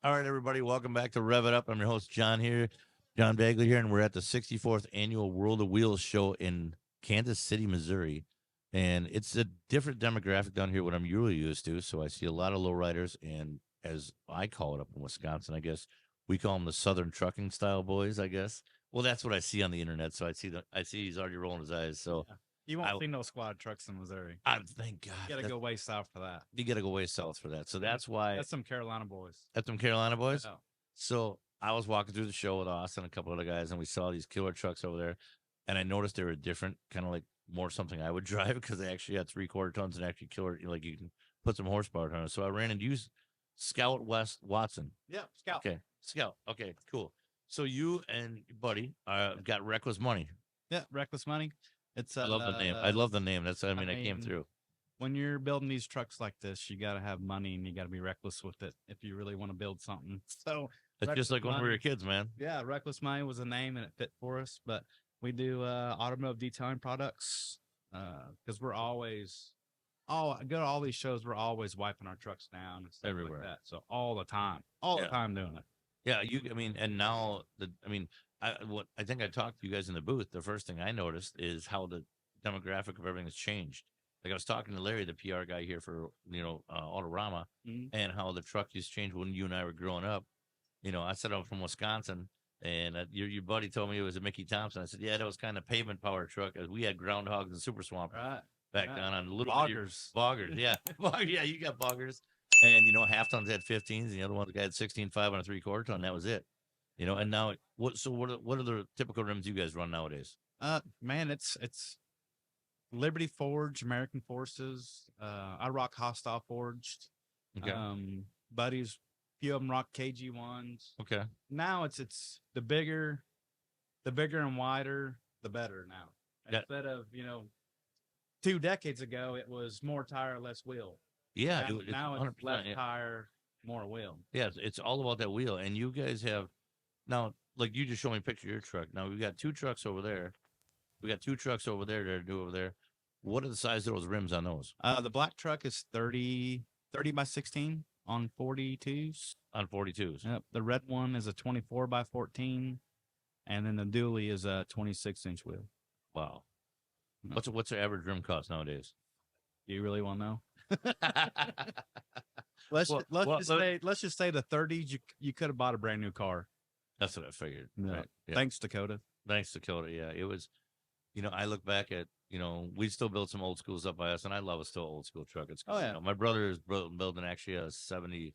All right, everybody, welcome back to Rev It Up. I'm your host, John here, John Bagley here, and we're at the 64th annual World of Wheels show in Kansas City, Missouri. And it's a different demographic down here, what I'm really used to. So I see a lot of lowriders, and as I call it up in Wisconsin, I guess we call them the Southern trucking style boys. I guess. Well, that's what I see on the internet. So I see he's already rolling his eyes. So Yeah. You won't see no squad trucks in Missouri. thank God. You got to go way south for that. You got to go way south for that. So that's why That's some Carolina boys. That's some Carolina boys. Yeah. So I was walking through the show with Austin and a couple other guys, and we saw these killer trucks over there. And I noticed they were different, kind of like more something I would drive because they actually had 3/4 tons and actually killer, like you can put some horsepower on it. So I ran and used Scout West Watson. Yeah, Scout. Okay, Scout. Okay, cool. So you and your buddy got Reckless Money. Yeah, Reckless Money. It's I love the name. I love the name. That's I came through. When you're building these trucks like this, you got to have money and you got to be reckless with it if you really want to build something. So it's just like when we were kids, man. Yeah, Reckless Money was a name and it fit for us. But we do automotive detailing products because we're always, go to all these shows, we're always wiping our trucks down and stuff everywhere. Like that. So all the time doing it. Yeah, and now I think I talked to you guys in the booth. The first thing I noticed is how the demographic of everything has changed. Like I was talking to Larry, the PR guy here for Autorama, and how the truck used to change when you and I were growing up. I said I'm from Wisconsin, and your buddy told me it was a Mickey Thompson. I said, yeah, that was kind of pavement power truck. We had groundhogs and super swamp back down on little boggers. Boggers, yeah, yeah, you got boggers. And half tons had 15s, and the other ones had 16.5 on a 3/4 ton. That was it. And now what are the typical rims you guys run nowadays? Man, it's Liberty Forge, American Forces. I rock Hostile Forged. Okay. Buddies, few of them rock KG ones. Okay. Now it's the bigger and wider, the better now. Instead of 2 decades ago, it was more tire, less wheel. Yeah. Now it's less tire, more wheel. Yeah, it's all about that wheel. And you guys have now, like you just showed me a picture of your truck. Now we've got 2 trucks over there. We got 2 trucks over there to do over there. What are the size of those rims on those? The black truck is 30 by 16 on 42s. On 42s. Yep. The red one is a 24 by 14, and then the dually is a 26-inch wheel. Wow. What's the average rim cost nowadays? Do you really want to know? Let's just say the 30s. You could have bought a brand new car. That's what I figured. Yeah. Right? Yeah. Thanks, Dakota. Yeah, it was. I look back at we still build some old schools up by us, and I love a still old school truck. It's my brother is building actually a 77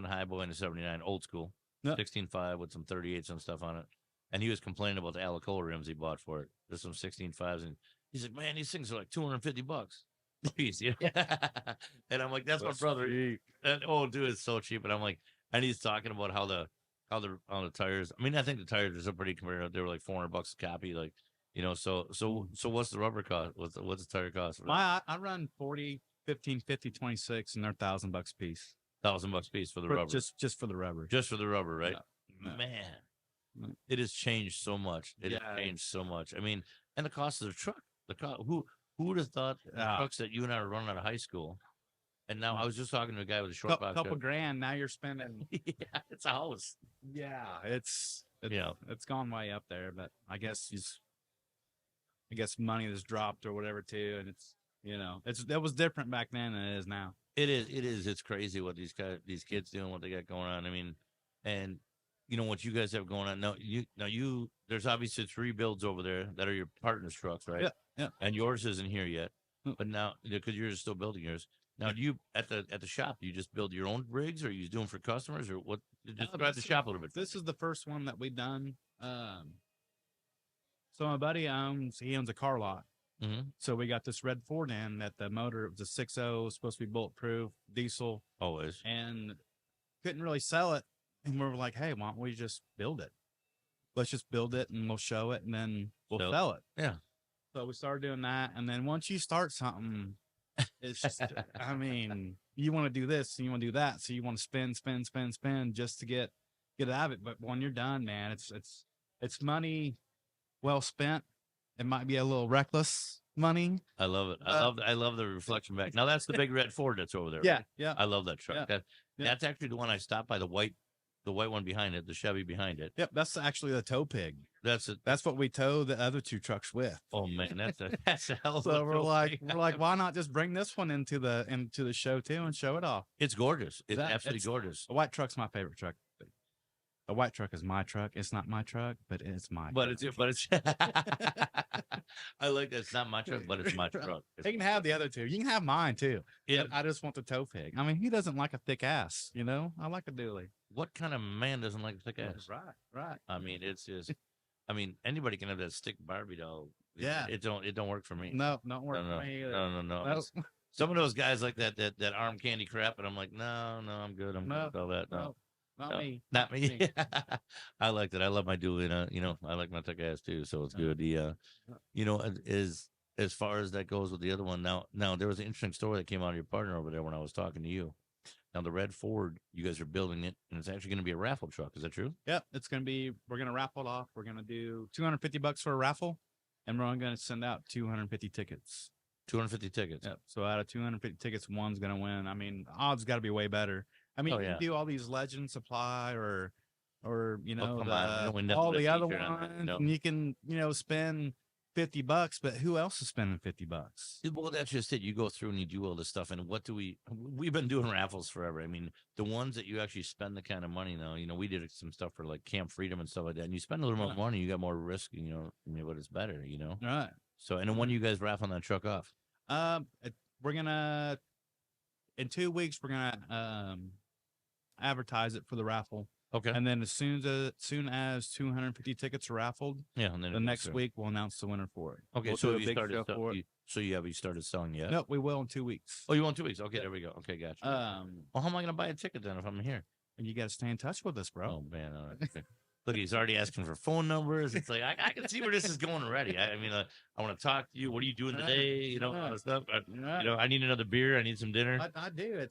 Highboy and a 79 old school, 16.5 with some 38s and stuff on it. And he was complaining about the Alicola rims he bought for it. There's some 16.5s, and he's like, man, these things are like $250 a piece. And I'm like, that's my brother. That old dude is so cheap. And I'm like, and he's talking about how the tires. I mean, I think the tires are so pretty compared. They were like $400 a copy, like. So what's the rubber cost? What's the tire cost? I run 40, 15, 50, 26, and they're $1,000 a piece. $1,000 a piece for the rubber. Just for the rubber. Just for the rubber, right? Yeah. Man, it has changed so much. It has changed so much. I mean, and the cost of the truck. Who would have thought the trucks that you and I were running out of high school? And now I was just talking to a guy with a short box. Couple grand. Now you're spending. Yeah, it's a house. Yeah, it's gone way up there. But I guess money has dropped or whatever too, and it was different back then than it is now. It is. It's crazy what these kids doing, what they got going on. I mean, and what you guys have going on now. There's obviously 3 builds over there that are your partners' trucks, right? Yeah. And yours isn't here yet, but now because you're still building yours. Now, do you at the shop? Do you just build your own rigs, or are you doing for customers, or what? Just drive the shop a little bit. This is the first one that we've done. So my buddy owns a car lot. Mm-hmm. So we got this red Ford in that the motor, it was a 6.0, supposed to be bulletproof, diesel. Always. And couldn't really sell it. And we were like, hey, why don't we just build it? Let's just build it and we'll show it and then we'll sell it. Yeah. So we started doing that. And then once you start something, it's just, I mean, you want to do this and you want to do that. So you want to spend just to get out of it. But when you're done, man, it's money well spent. It might be a little reckless, money. I love it. I love the reflection back. Now that's the big red Ford that's over there. Yeah, right? yeah. I love that truck. Yeah. That's actually the one I stopped by, the white one behind it, the Chevy behind it. Yep, that's actually the tow pig. That's it. That's what we tow the other 2 trucks with. Oh man, that's a hell of a So we're tow like, pig. why not just bring this one into the show too and show it off? It's gorgeous. It's absolutely gorgeous. A white truck's my favorite truck. A white truck is my truck. It's not my truck, but it's my. But truck. it's. I like that. It's not my truck, but it's my truck. You can have the other 2. You can have mine too. Yeah. I just want the tow pig. I mean, he doesn't like a thick ass. You know, I like a dually. What kind of man doesn't like a thick ass? Right. I mean, it's just. I mean, anybody can have that stick Barbie doll. Yeah. It don't work for me. No, don't work No. for me either. No. Some of those guys like that arm candy crap, and I'm like, no, I'm good. I'm good with all that. No. Not me. Not me. I like that. I love my dually. I like my thick ass too, so it's good. As far as that goes with the other one. Now there was an interesting story that came out of your partner over there when I was talking to you. Now the red Ford, you guys are building it, and it's actually going to be a raffle truck. Is that true? Yep, it's going to be. We're going to raffle it off. We're going to do $250 for a raffle, and we're only going to send out 250 tickets. 250 tickets. Yep. So out of 250 tickets, one's going to win. I mean, odds got to be way better. I mean, you can do all these Legend Supply or all the other ones, and you can spend $50, but who else is spending $50? Well, that's just it. You go through and you do all this stuff, and we've been doing raffles forever. I mean, the ones that you actually spend the kind of money now, we did some stuff for like Camp Freedom and stuff like that, and you spend a little more money, you got more risk, but it's better, Right. So, and then when you guys raffle that truck off? We're gonna in 2 weeks we're gonna advertise it for the raffle. Okay. And then as soon as 250 tickets are raffled, and then the next week we'll announce the winner for it. Okay. We'll so you started. You started selling yet? No, we will in 2 weeks. Oh, you want 2 weeks? Okay, there we go. Okay, gotcha. Well, how am I gonna buy a ticket then if I'm here? And you got to stay in touch with us, bro. Oh man. All right. Okay. Look, he's already asking for phone numbers. It's like I can see where this is going already. I mean, I want to talk to you. What are you doing today? All that stuff. I need another beer. I need some dinner. I do.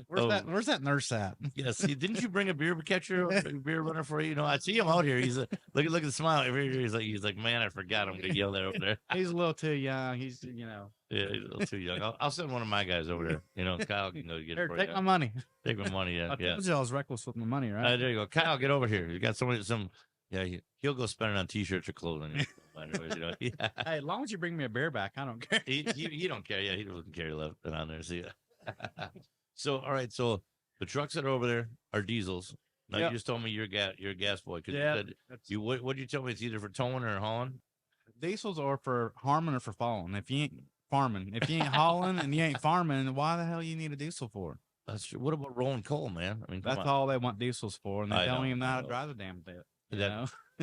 Where's that nurse at? Yes. Didn't you bring a beer catcher, a beer runner for you? I see him out here. He's look at the smile over here. He's like, man, I forgot. I'm gonna yell that over there. He's a little too young. He's Yeah, he's a little too young. I'll send one of my guys over there. Kyle can go get it for take you. my money. Take my money. Yeah. I told you I was reckless with my money, right? There you go, Kyle. Get over here. You got he'll go spend it on t-shirts or clothing. Yeah. Hey, as long as you bring me a beer back, I don't care. He don't care. Yeah, he doesn't care left on there. See ya. So all right, so the trucks that are over there are diesels. Now you just told me you're a gas boy. Yeah. What did you tell me? It's either for towing or hauling. Diesels are for harming or for falling. If you ain't farming, if you ain't hauling and you ain't farming, why the hell you need a diesel for? That's true. What about rolling coal, man? I mean, that's all they want diesels for, and they don't even know how to drive the damn thing.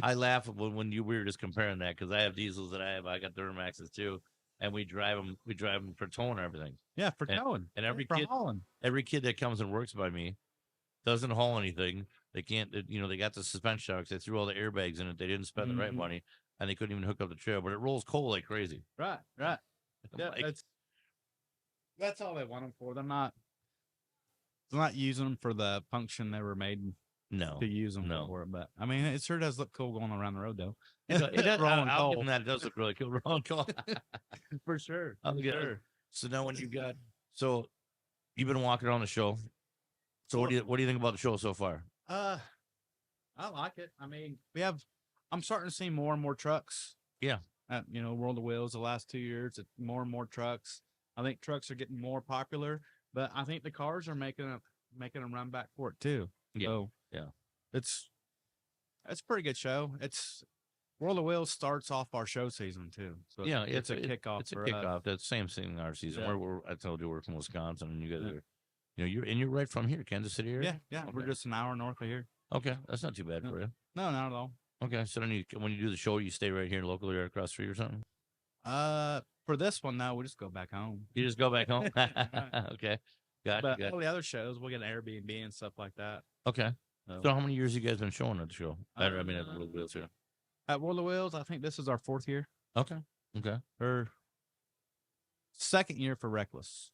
I laugh when we were just comparing that because I have diesels that I got Duramaxes too, and we drive them for towing and everything. Yeah, for towing. And hauling. Every kid that comes and works by me doesn't haul anything. They can't. They got the suspension shocks. They threw all the airbags in it. They didn't spend the right money, and they couldn't even hook up the trailer. But it rolls coal like crazy. Right. Yeah, that's all they want them for. They're not using them for the function they were made to use them for. But I mean, it sure does look cool going around the road, though. It does. I'll give them that. It does look really cool. Rolling coal. For sure. So now you've been walking around the show. So what do you think about the show so far? I like it. I mean, I'm starting to see more and more trucks. Yeah. At, World of Wheels the last 2 years, it's more and more trucks. I think trucks are getting more popular, but I think the cars are making them run back for it too. Yeah. So, yeah. It's a pretty good show. World of Wheels starts off our show season too. So yeah, it's a kickoff. It's a kickoff. That's the same thing in our season. Yeah. I told you we're from Wisconsin, and you guys are, you're right from here, Kansas City area. Yeah. Okay. We're just an hour north of here. Okay, that's not too bad for you. No, not at all. Okay, so then when you do the show, you stay right here locally, right across the street or something. For this one, no, we just go back home. You just go back home. Okay, but all the other shows, we'll get an Airbnb and stuff like that. Okay. So how many years you guys been showing at the show? At the World of Wheels here. At World of Wheels, I think this is our 4th year. Okay. Or second year for Reckless.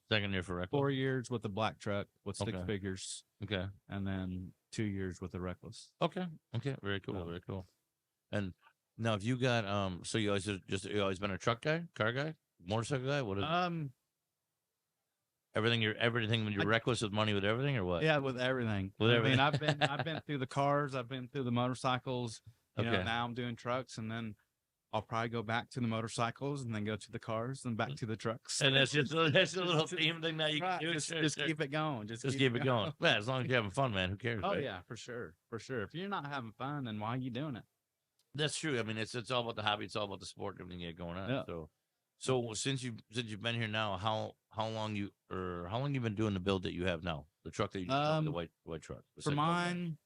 4 years with the black truck with stick figures. Okay. And then 2 years with the Reckless. Okay. Very cool. Very cool. And Now, if you got so you always been a truck guy, car guy, motorcycle guy. What is everything when you're reckless with money with everything or what? Yeah, with everything. With everything. I've been through the cars, I've been through the motorcycles. You know, Okay. now I'm doing trucks, and then I'll probably go back to the motorcycles, and then go to the cars, and back to the trucks. And that's a little theme thing that you Right, can do. just keep it going. Just keep it going. Yeah, as long as you're having fun, man. Who cares? Oh right? yeah, for sure, for sure. If you're not having fun, then why are you doing it? That's true. I mean, it's all about the hobby. It's all about the sport. Everything you got going on. Yeah. So since you've been here now, how long you been doing the build that you have now? The truck that you the white truck. For mine,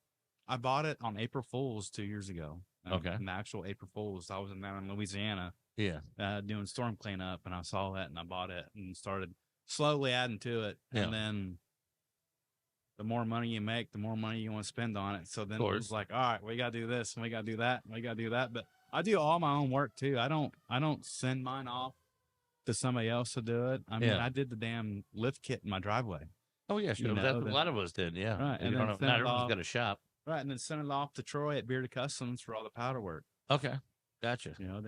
I bought it on April Fools 2 years ago. Okay. An actual April Fools. I was down in Louisiana. Yeah. Doing storm cleanup, and I saw that, and I bought it, and started slowly adding to it. Yeah. And then the more money you make, the more money you want to spend on it. So then it was like, all right, we got to do this, and we got to do that, and we got to do that. But I do all my own work too. I don't send mine off to somebody else to do it. I mean, I did the damn lift kit in my driveway. Oh yeah, sure. That's what a lot of us did. Yeah. Right. And not everyone's got a shop. Right. And then send it off to Troy at Bearded Customs for all the powder work. Okay. Gotcha. You know,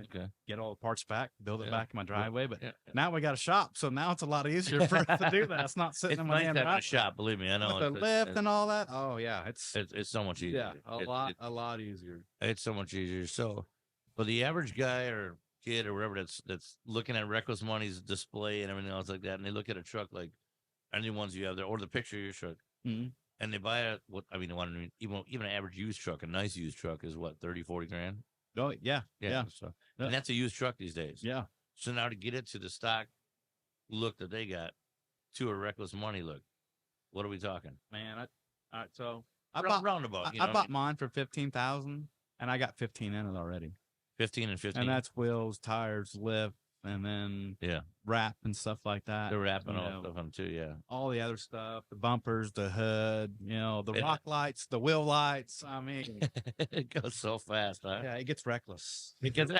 get all the parts back, build it back in my driveway. But now we got a shop, so now it's a lot easier for us to do that. It's not sitting in my nice shop. Believe me, I know. With the lift and all that. Oh yeah, it's so much easier. Yeah, a lot easier. It's so much easier. So, for the average guy or kid or whatever that's looking at Reckless Money's display and everything else like that, and they look at a truck like any ones you have there, or the picture of your truck, and they buy even an average used truck, a nice used truck is what, 30, 40 grand. Oh yeah. So, and that's a used truck these days. Yeah. So now to get it to the stock look that they got to a Reckless Money look, what are we talking? Man, I roundabout. I bought mine for 15,000, and I got 15 in it already. 15 and 15, and that's wheels, tires, lift, and then wrap and stuff like that. They're wrapping all stuff on too. Yeah, all the other stuff, the bumpers, the hood, the rock lights, the wheel lights. I mean, it goes so fast, huh? Yeah, it gets reckless. Because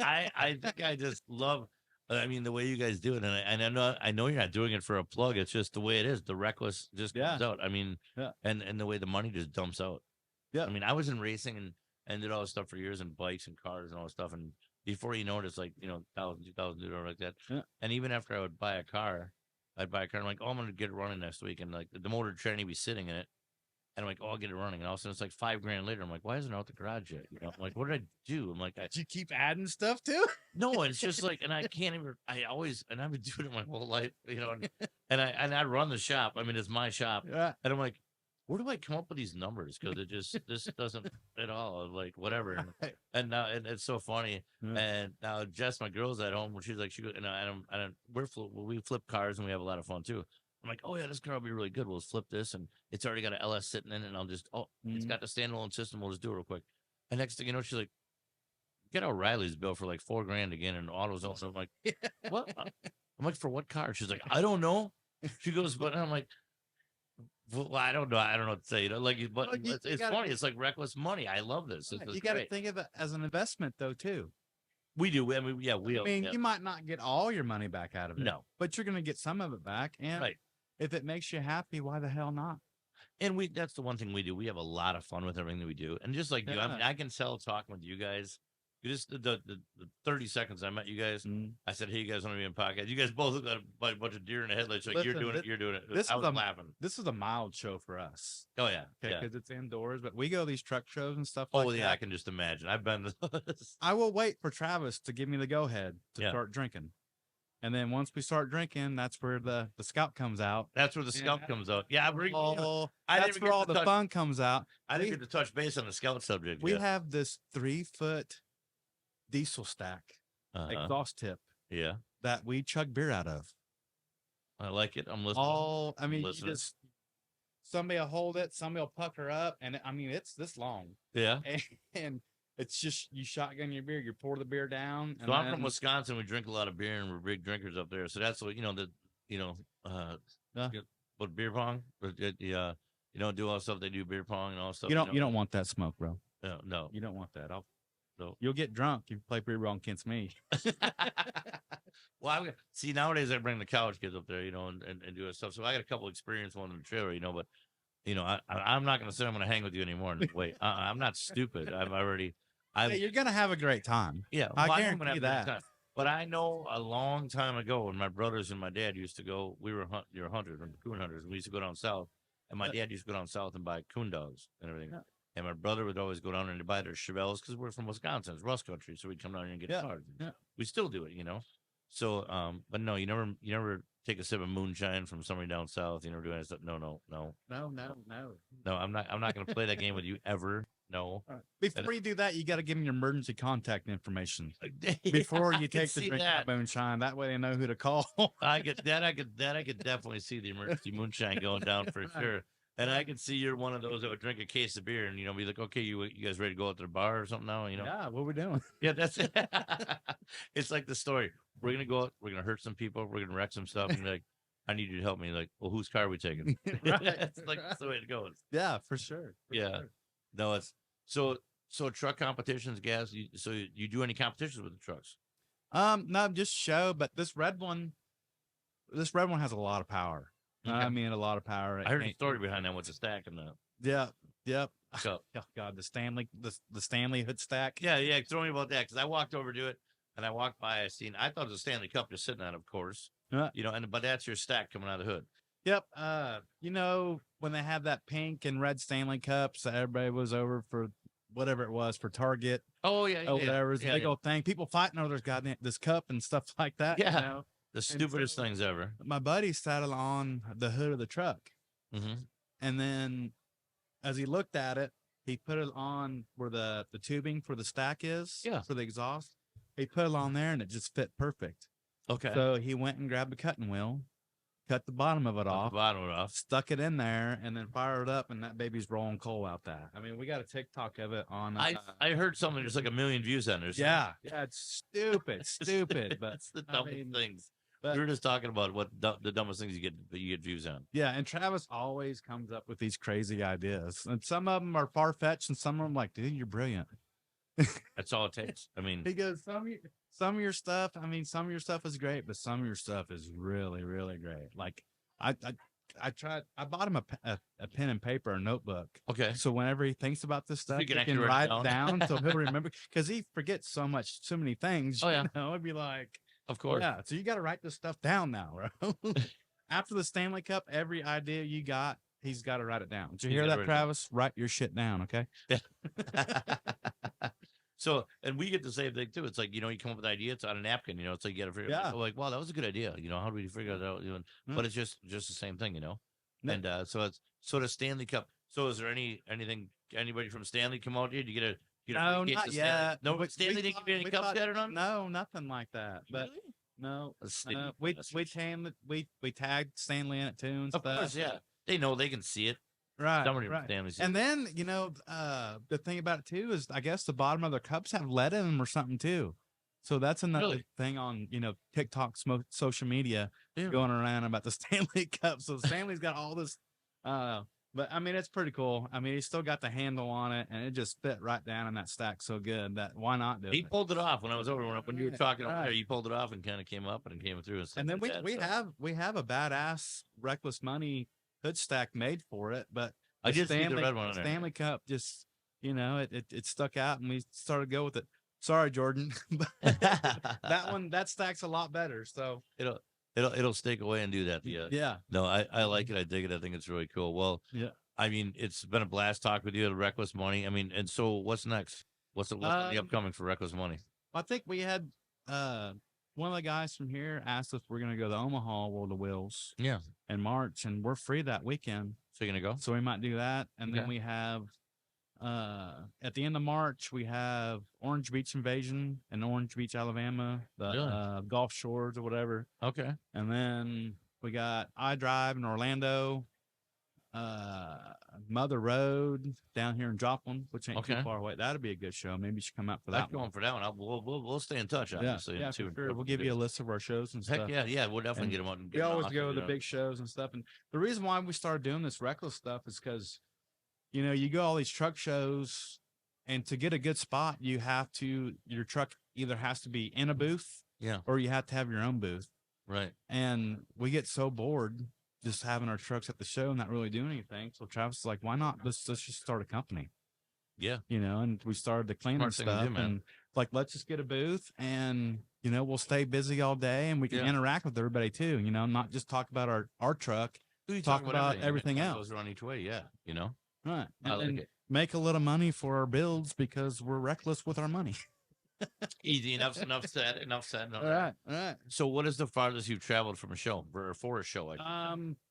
I think I just love. I mean, the way you guys do it, and I know you're not doing it for a plug. It's just the way it is. The reckless just comes out. I mean, and the way the money just dumps out. Yeah, I mean, I was in racing and did all this stuff for years, and bikes and cars and all this stuff, and before you know it, it's like, $1,000, $2,000 like that. Yeah. And even after I would buy a car, I'm like, oh, I'm going to get it running next week. And like the motor training be sitting in it. And I'm like, oh, I'll get it running. And all of a sudden it's like $5,000 later. I'm like, why isn't it out the garage yet? I'm like, what did I do? I'm like, did you keep adding stuff too? No, it's just like, and I've been doing it my whole life, and I run the shop. I mean, it's my shop. Yeah. And I'm like, where do I come up with these numbers? Because this doesn't at all. Like whatever. And now, and it's so funny. Yeah. And now Jess, my girl's at home, she's like, we flip cars and we have a lot of fun too. I'm like, oh yeah, this car will be really good. We'll just flip this, and it's already got an LS sitting in it, and I'll just it's got the standalone system. We'll just do it real quick. And next thing you know, she's like, get O'Reilly's bill for like $4,000 again, and AutoZone. So I'm like, what? I'm like, for what car? She's like, I don't know. She goes, but I'm like, well, I don't know. I don't know what to say. But it's funny. It's like Reckless Money. I love this. Right. You got to think of it as an investment, though, too. We do. I mean, you might not get all your money back out of it. No, but you're going to get some of it back. And if it makes you happy, why the hell not? And that's the one thing we do. We have a lot of fun with everything that we do. And just like you, I mean, I can tell talking with you guys. Just the 30 seconds I met you guys, I said, hey, you guys want to be in podcast? You guys both look like a bunch of deer in the headlights. Like, listen, you're doing it. I was laughing. This is a mild show for us. Oh, yeah. Because it's indoors. But we go to these truck shows and stuff like that. Oh, yeah, I can just imagine. I've been to this. I will wait for Travis to give me the go-ahead to start drinking. And then once we start drinking, that's where the scout comes out. That's where the scout comes out. Yeah, that's where all the fun comes out. I didn't get to touch base on the scout subject. We have this 3-foot diesel stack exhaust tip that we chug beer out of. I like it. I'm listening. I mean, somebody will hold it, somebody will pucker up, and I mean, it's this long. Yeah. And it's just, you shotgun your beer, you pour the beer down. So I'm from Wisconsin. We drink a lot of beer, and we're big drinkers up there. So that's what, what, beer pong? You don't do all the stuff they do, beer pong and all stuff. You don't want that smoke, bro. No. You don't want that. You'll get drunk if you play beer pong against me. Well, see, nowadays I bring the college kids up there, and do stuff. So I got a couple experience on the trailer, but I'm not going to say I'm going to hang with you anymore. Wait, I'm not stupid. Hey, you're gonna have a great time. Yeah, I well, I know I'm guarantee gonna have you a good that. time. But I know a long time ago when my brothers and my dad used to go, we were hunters and coon hunters. We used to go down south, and my dad used to go down south and buy coon dogs and everything. Yeah. And my brother would always go down and buy their Chevelles because we're from Wisconsin, it's Rust Country, so we'd come down here and get Yeah. cars. Yeah. We still do it, you know. So, but no, you never take a sip of moonshine from somebody down south. You never do any stuff. No. No. I'm not going to play that game with you ever. No. All right. Before you do that, you got to give them your emergency contact information Yeah, before I you can take the see drink that. of moonshine. That way they know who to call. I could definitely see the emergency moonshine going down for sure. And I can see you're one of those that would drink a case of beer and be like, okay, you guys ready to go out to the bar or something now? Yeah, what we doing? Yeah, that's it. It's like the story. We're gonna go out, we're gonna hurt some people, we're gonna wreck some stuff, and like, I need you to help me. Like, well, whose car are we taking? It's like that's the way it goes. Yeah, for sure. Yeah. No, it's so truck competitions, gas. So you do any competitions with the trucks? No, just show, but this red one has a lot of power. Okay. I mean, a lot of power. I heard a story behind that with the stack and the Yep. cup. Oh God, the Stanley hood stack. Yeah. Tell me about that because I walked over to it and I walked by. I thought it was a Stanley Cup just sitting on, of course. But that's your stack coming out of the hood. Yep. When they have that pink and red Stanley cups, that everybody was over for whatever it was for Target. Oh yeah, whatever. It's a big old thing. People fighting over this cup and stuff like that. Yeah. The stupidest things ever. My buddy sat on the hood of the truck. Mm-hmm. And then as he looked at it, he put it on where the tubing for the stack is. Yeah. For the exhaust. He put it on there and it just fit perfect. Okay. So he went and grabbed a cutting wheel, cut the bottom of it off, stuck it in there, and then fired it up, and that baby's rolling coal out that. I mean, we got a TikTok of it on. I heard something. There's like 1 million views on there. Yeah, it's stupid, but that's the dumbest things. We were just talking about what the dumbest things you get views on. Yeah, and Travis always comes up with these crazy ideas, and some of them are far fetched, and some of them like, dude, you're brilliant. That's all it takes. I mean, he goes, some of your stuff. I mean, some of your stuff is great, but some of your stuff is really, really great. Like I bought him a pen and paper, a notebook. Okay. So whenever he thinks about this stuff, he can write it down so he'll remember, because he forgets so many things. Oh yeah. It'd be like, of course. Yeah. So you got to write this stuff down now, bro. After the Stanley Cup, every idea you got, he's got to write it down. Did you hear that, Travis? Write your shit down, okay? Yeah. So, and we get the same thing too. It's like, you come up with an idea, it's on a napkin, it's like you got to figure out, like, wow, that was a good idea. How do we figure that out? But it's just the same thing, And so it's sort of Stanley Cup. So is there anybody from Stanley come out here? Do you get no, not yet. No, but Stanley didn't give you any cups yet or not? No, nothing like that. But no, we tagged Stanley in it too and stuff. Of course, yeah. They know they can see it. Right. Stanley's and then, the thing about it too is I guess the bottom of their cups have lead in them or something too. So that's another thing on, TikTok, social media going around about the Stanley Cup. So Stanley's got all this, but I mean, it's pretty cool. I mean, he's still got the handle on it and it just fit right down in that stack so good that why not do it? He pulled it off when I was over, when you were talking up there, you pulled it off and kind of came up and came through. And then we have a badass Reckless Money hood stack made for it, but I did see the red one on there. Stanley Cup just it stuck out and we started to go with it. Sorry, Jordan, but that stack's a lot better. So it'll stake away and do that. Yeah. No, I like it. I dig it. I think it's really cool. Well, yeah. I mean, it's been a blast talking with you. Reckless Money. I mean, and so what's next? What's the upcoming for Reckless Money? I think we had one of the guys from here asked if we're going to go to Omaha World of Wheels. Yeah. In March, and we're free that weekend. So you're going to go? So we might do that. And then we have, at the end of March, we have Orange Beach Invasion in Orange Beach, Alabama, the Gulf Shores or whatever. Okay. And then we got iDrive in Orlando, Mother Road down here in Joplin, which ain't too far away. That'd be a good show. Maybe you should come out for that. I'm going for that one. We'll stay in touch, obviously. Yeah, for sure. We'll give you a list of our shows and stuff. Yeah. We'll definitely get them on. We always go to the big shows and stuff. And the reason why we started doing this Reckless stuff is because, you go all these truck shows, and to get a good spot, your truck either has to be in a booth, or you have to have your own booth. Right. And we get so bored just having our trucks at the show and not really doing anything. So Travis is like, why not? Let's just start a company. Yeah. And we started to clean Smart thing to stuff do, man. and like, let's just get a booth and, we'll stay busy all day and we can interact with everybody too, not just talk about our truck, talk about everything else. Goes around each way. Yeah. Right. I like it. Make a little money for our builds because we're reckless with our money. Easy. Enough said. All right. So what is the farthest you've traveled from a show for a show?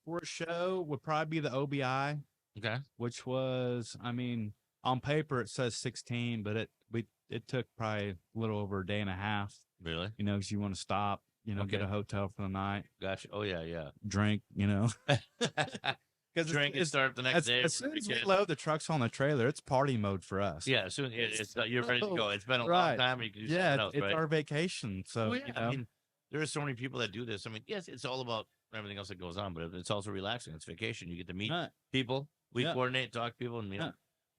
For a show would probably be the OBI. Okay. Which was, on paper it says 16, but it took probably a little over a day and a half. Really? Because you want to stop, get a hotel for the night. Gotcha. Oh yeah. Drink, Because drink and start the next day. As soon as we load the trucks on the trailer, it's party mode for us. Yeah, soon you're ready to go. It's been a long time. And you can do something else, it's our vacation. So there are so many people that do this. Yes, it's all about everything else that goes on, but it's also relaxing. It's vacation. You get to meet people. We coordinate, talk to people, and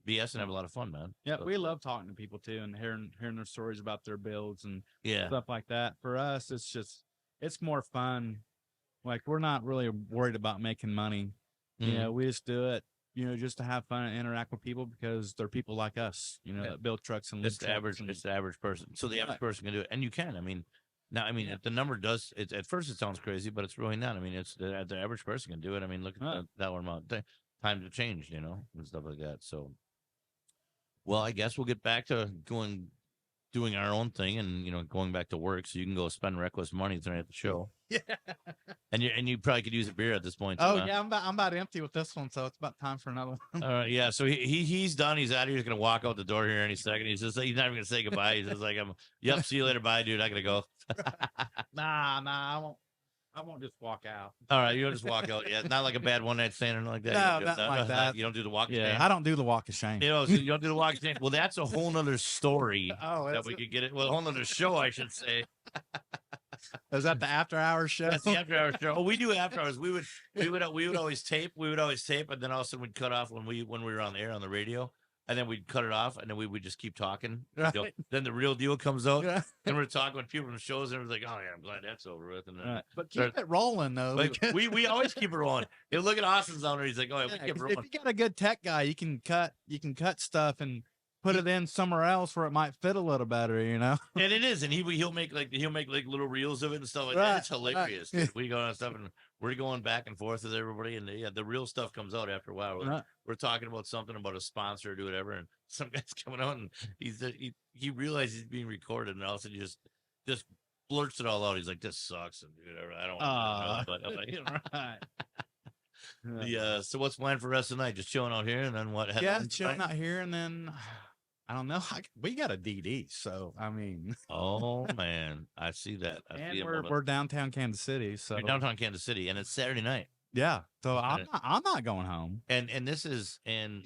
BS and have a lot of fun, man. Yeah, we love talking to people too and hearing their stories about their builds and stuff like that. For us, it's more fun. Like, we're not really worried about making money. We just do it, just to have fun and interact with people because they're people like us, that build trucks and it's the average person. So the average person can do it, and you can. If the number does, at first it sounds crazy, but it's really not. It's the average person can do it. Look at the dollar amount, time to change, and stuff like that. So, well, I guess we'll get back to doing our own thing and going back to work, so you can go spend reckless money tonight at the show. Yeah. And you probably could use a beer at this point. Oh, yeah, I'm about empty with this one, so it's about time for another one. All right, yeah. So he's done. He's out here. He's gonna walk out the door here any second. He's not even gonna say goodbye. He's just like, yep, see you later, bye, dude. I gotta go. Nah, I won't just walk out. All right, you don't just walk out. Yeah, not like a bad one night stand or anything like that. No, not like that. You don't do the walk of shame. I don't do the walk of shame. So you don't do the walk of shame. Well, that's a whole nother story that we could get it. Well, a whole nother show, I should say. Is that the after hours show? That's the after hours show. Oh, we do after hours. We would always tape. And then all of a sudden we'd cut off when we were on the air on the radio. And then we'd cut it off, and then we would just keep talking. Right. Then the real deal comes out, and we're talking with people from shows, and everyone's like, "Oh yeah, I'm glad that's over with." And then, but keep it rolling though. We always keep it rolling. You look at Austin's on there; he's like, "Oh yeah, we keep it rolling." If you got a good tech guy, you can cut stuff and put it in somewhere else where it might fit a little better, And it is, and he'll make little reels of it and stuff like that. It's hilarious. Right. We go on stuff, and we're going back and forth with everybody, and the real stuff comes out after a while. We're talking about something about a sponsor or do whatever, and some guy's coming out, and he realizes he's being recorded, and all of a sudden he just blurts it all out. He's like, "This sucks," and whatever. I don't want to know, but I'm like, right. So what's planned for the rest of the night? Just chilling out here, and then what? Chilling out here, and then I don't know. We got a DD, so Oh man, I see that. We're downtown Kansas City, so you're downtown Kansas City, and it's Saturday night. Yeah, so I'm not going home. And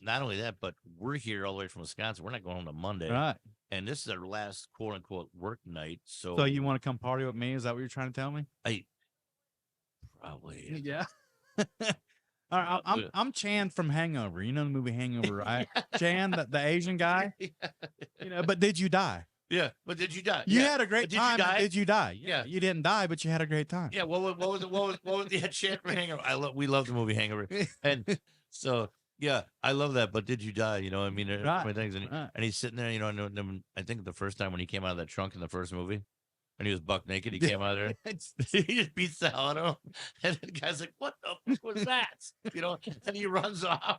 not only that, but we're here all the way from Wisconsin. We're not going home to Monday, right? And this is our last quote unquote work night. So you want to come party with me? Is that what you're trying to tell me? Probably. Yeah. All right, I'm Chan from Hangover. You know the movie Hangover, right? Chan, the Asian guy. But did you die? Yeah, but did you die? You had a great time. Did you die? Yeah, you didn't die, but you had a great time. Yeah. What was the Chan from Hangover? We love the movie Hangover, and so yeah, I love that. But did you die? There's so many things, and he's sitting there. And I think the first time when he came out of that trunk in the first movie. And he was buck naked. He came out of there. He just beats the hell out of him. And the guy's like, "What the fuck was that?" And he runs off.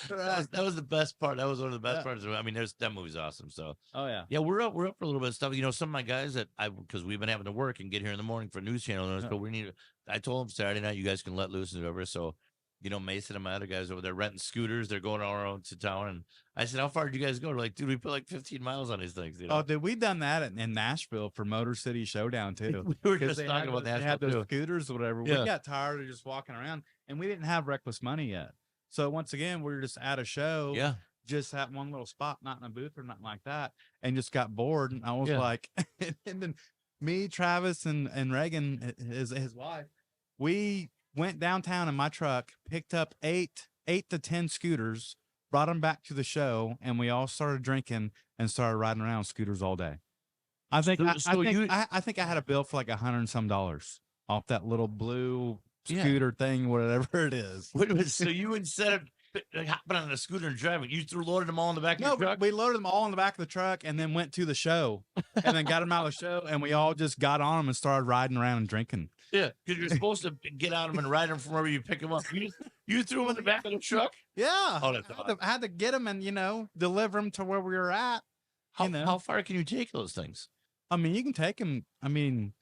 That was the best part. That was one of the best parts. That movie's awesome. So, yeah, we're up for a little bit of stuff. Some of my guys because we've been having to work and get here in the morning for news channel, but I told them Saturday night you guys can let loose and whatever. So, Mason and my other guys over there renting scooters. They're going all around to town. And I said, "How far did you guys go?" They're like, "Dude, we put like 15 miles on these things." Oh, dude, we done that in Nashville for Motor City Showdown too. We were just talking about Nashville. They had those scooters or whatever. Yeah. We got tired of just walking around, and we didn't have reckless money yet. So once again, we were just at a show. Yeah. Just at one little spot, not in a booth or nothing like that, and just got bored. And I was like, and then me, Travis, and Reagan, his wife, we went downtown in my truck, picked up eight to 10 scooters, brought them back to the show, and we all started drinking and started riding around scooters all day. I think I had a bill for like $100 and some off that little blue scooter thing, whatever it is. So you instead hopping on a scooter and driving. You loaded them all in the back of No, your truck? we loaded them all in the back of the truck and then went to the show and then got them out of the show and we all just got on them and started riding around and drinking. Yeah, because you're supposed to get on them and ride them from wherever you pick them up. You threw them in the back of the truck? Yeah. Oh, that's I had to get them and, deliver them to where we were at. How far can you take those things? I mean, you can take them. I mean,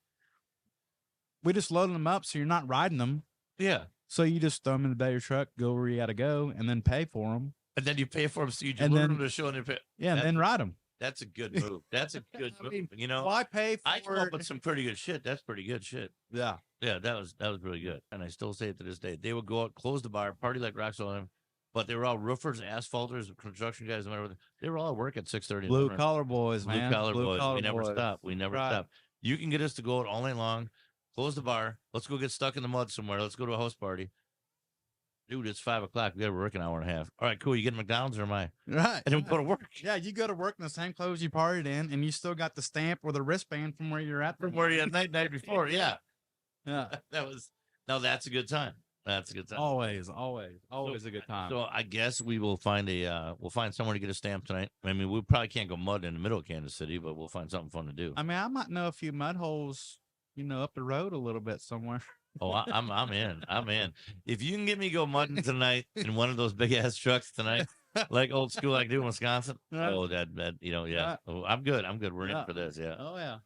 we just loaded them up so you're not riding them. Yeah. So you just throw them in the back of your truck, go where you got to go, and then pay for them. And then you pay for them so you deliver them to the show and pay. Yeah, and then ride them. That's a good move. That's a good move. Why pay for I come up with some pretty good shit. That's pretty good shit. Yeah. Yeah, that was really good. And I still say it to this day. They would go out, close the bar, party like rocks on them, but they were all roofers, asphalters, construction guys, and whatever. They were all at work at 6:30. Blue collar boys, man. Blue collar boys. We never stop. We never stop. You can get us to go out all night long, close the bar. Let's go get stuck in the mud somewhere. Let's go to a house party. Dude, it's 5 o'clock. We got to work an hour and a half. All right, cool. You get McDonald's or am I? Right. And then we go to work. Yeah, you go to work in the same clothes you partied in, and you still got the stamp or the wristband from where you're at. From where you had night before. Yeah. Yeah. That's a good time. That's a good time. Always a good time. So I guess we will find we'll find somewhere to get a stamp tonight. I mean, we probably can't go mud in the middle of Kansas City, but we'll find something fun to do. I mean, I might know a few mud holes, up the road a little bit somewhere. Oh, I'm in. I'm in. If you can get me to go mudding tonight in one of those big ass trucks tonight, like old school, like do in Wisconsin. Right. Oh, that yeah. Right. Oh, I'm good. We're in for this. Yeah. Oh yeah.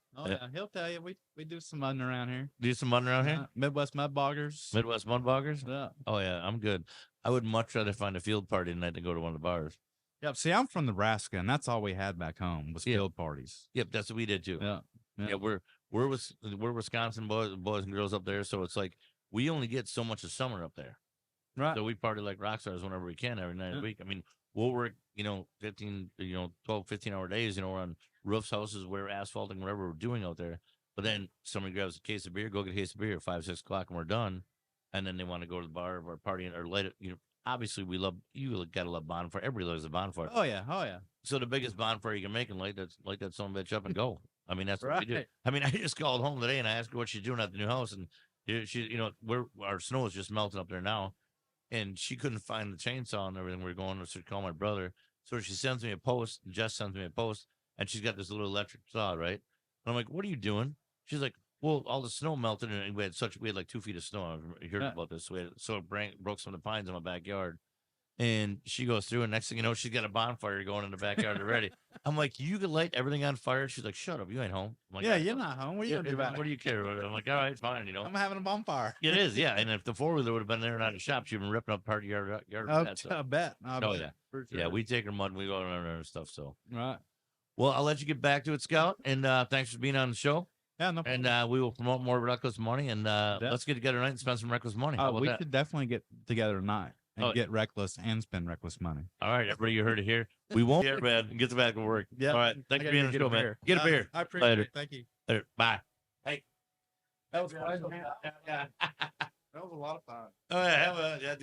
He'll tell you we do some mudding around here. Do some mudding around here. Midwest mud boggers. Midwest mud boggers. Yeah. Oh yeah, I'm good. I would much rather find a field party tonight than go to one of the bars. Yep. See, I'm from Nebraska, and that's all we had back home was field parties. Yep, that's what we did too. Yeah. We're Wisconsin boys and girls up there, so it's like we only get so much of summer up there. Right. So we party like rock stars whenever we can every night of the week. I mean, we'll work, 12, 15-hour days, we're on roofs, houses, where asphalting, whatever we're doing out there. But then somebody grabs a case of beer, go get a case of beer at 5, 6 o'clock, and we're done. And then they want to go to the bar or party or light it. Obviously you gotta love bonfire. Everybody loves a bonfire. Oh yeah. So the biggest bonfire you can make and light that son of a bitch up and go. I mean, that's what we do. I mean, I just called home today and I asked her what she's doing at the new house, and she, our snow is just melting up there now, and she couldn't find the chainsaw and everything. We're going to call my brother, so she sends me a post. Jess sends me a post, and she's got this little electric saw, right? And I'm like, "What are you doing?" She's like, "Well, all the snow melted, and we had like 2 feet of snow. I heard about this. So it broke some of the pines in my backyard." And she goes through, and next thing you know, she's got a bonfire going in the backyard already. I'm like, "You could light everything on fire?" She's like, "Shut up, you ain't home." I'm like, yeah, you're not home. What are you gonna do about it? What do you care? I'm like, "All right, fine." I'm having a bonfire. It is, yeah. And if the 4-wheeler would have been there and not a shop, she'd been ripping up part of your yard. I bet. Oh yeah, for sure. Yeah. We take her mud and we go around and stuff. So right. Well, I'll let you get back to it, Scout. And thanks for being on the show. Yeah, no problem. And we will promote more Reckless Money. And let's get together tonight and spend some Reckless Money. We should definitely get together tonight and get reckless and spend reckless money. All right, everybody, you heard it here. We won't here, man. Get the back to work. Yeah. All right. Thanks for being on the show, man. Get a beer. I appreciate it. Later. Thank you. Later. Bye. Hey. That was fun. Yeah. That was a lot of fun. Oh, yeah.